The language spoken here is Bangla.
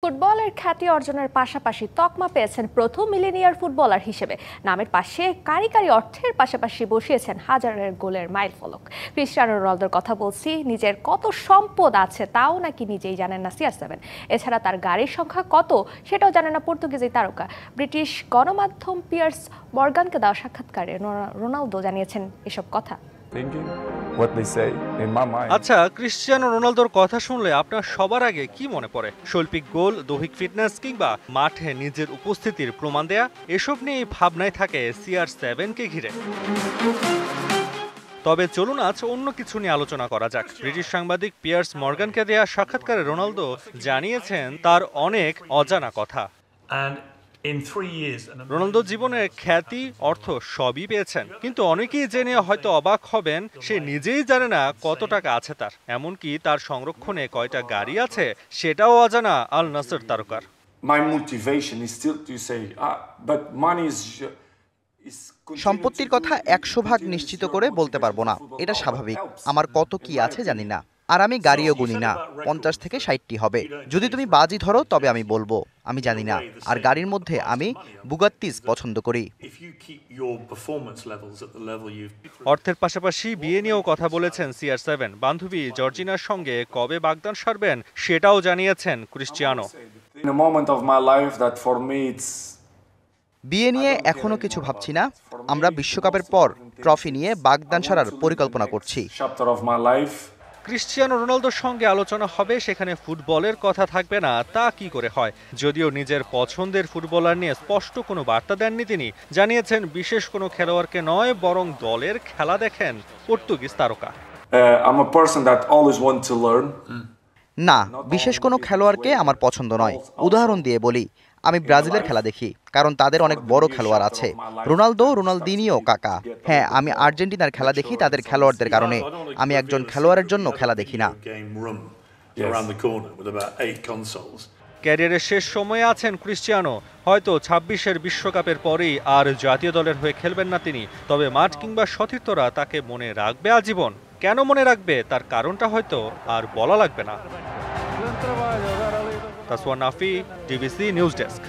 ফুটবলের খ্যাতি অর্জনের পাশাপাশি তকমা পেয়েছেন প্রথম মিলেনিয়ার ফুটবলার হিসেবে। নামের পাশে কারি কারি অর্থের পাশাপাশি বসিয়েছেন হাজারের গোলের মাইলফলক। ক্রিস্টিয়ানো রোনালদোর কথা বলছি, নিজের কত সম্পদ আছে তাও নাকি নিজেই জানেন না CR7। এছাড়া তার গাড়ির সংখ্যা কত সেটাও জানেন না পর্তুগিজ এই তারকা। ব্রিটিশ গণমাধ্যম পিয়ার্স মর্গানকে দেওয়া সাক্ষাৎকারে রোনালদো জানিয়েছেন এসব কথা। আচ্ছা, ক্রিস্টিয়ানো রোনালদোর কথা শুনলে আপনার সবার আগে কি মনে পড়ে? শৈল্পিক গোল, দৈহিক ফিটনেস কিংবা মাঠে নিজের উপস্থিতির প্রমাণ দেয়া? এসব নিয়ে ভাবনায় থাকে CR7-কে ঘিরে। তবে চলুন আজ অন্য কিছু নিয়ে আলোচনা করা যাক। ব্রিটিশ সাংবাদিক পিয়ার্স মর্গানকে দেয়া সাক্ষাৎকারে রোনালদো জানিয়েছেন তার অনেক অজানা কথা। রোনালদো জীবনের খ্যাতি, অর্থ সবই পেয়েছেন, কিন্তু অনেকেই জেনে হয়তো অবাক হবেন সে নিজেই জানে না কত টাকা আছে তার। এমনকি তার সংরক্ষণে কয়টা গাড়ি আছে সেটাও অজানা আল নাসর তারকার। সম্পত্তির কথা 100% নিশ্চিত করে বলতে পারবো না, এটা স্বাভাবিক। আমার কত কি আছে জানি না, আর আমি গাড়িও গুনি না। 50 থেকে 60টি হবে। যদি তুমি বাজি ধরো তবে আমি বলবো আমি জানি না। আর গাড়ির মধ্যে আমি বুগাত্তিস পছন্দ করি। অর্থের পাশাপাশি বিয়ে নিয়েও কথা বলেছেন CR7। বান্ধবী জর্জিনার সঙ্গে কবে বাগদান সারবেন সেটাও জানিয়েছেন ক্রিস্টিয়ানো। বিয়ে নিয়ে এখনো কিছু ভাবছি না। আমরা বিশ্বকাপের পর ট্রফি নিয়ে বাগদান সারার পরিকল্পনা করছি। ক্রিস্টিয়ানো রোনালদোর সঙ্গে আলোচনা হবে, সেখানে ফুটবলের কথা থাকবে না তা কি করে হয়? যদিও নিজের পছন্দের ফুটবলার নিয়ে স্পষ্ট কোনো বার্তা দেননি তিনি। জানিয়েছেন বিশেষ কোনো খেলোয়াড়কে নয়, বরং দলের খেলা দেখেন পর্তুগিজ তারকা। না, বিশেষ কোনো খেলোয়াড়কে আমার পছন্দ নয়। উদাহরণ দিয়ে বলি, আমি ব্রাজিলের খেলা দেখি, কারণ তাদের অনেক বড় খেলোয়াড় আছে। রোনালদো, রোনালদিনিও কাকা। হ্যাঁ, আমি আর্জেন্টিনার খেলা দেখি তাদের খেলোয়াড়দের কারণে। আমি একজন খেলোয়াড়ের জন্য খেলা দেখি না। ক্যারিয়ারের শেষ সময়ে আছেন ক্রিস্টিয়ানো। হয়তো 26-এর বিশ্বকাপের পরেই আর জাতীয় দলের হয়ে খেলবেন না তিনি। তবে মাঠ কিংবা সতীর্থরা তাকে মনে রাখবে আজীবন। কেন মনে রাখবে তার কারণটা হয়তো আর বলা লাগবে না। তাসওয়া নাফি, TVC নিউজ ডেস্ক।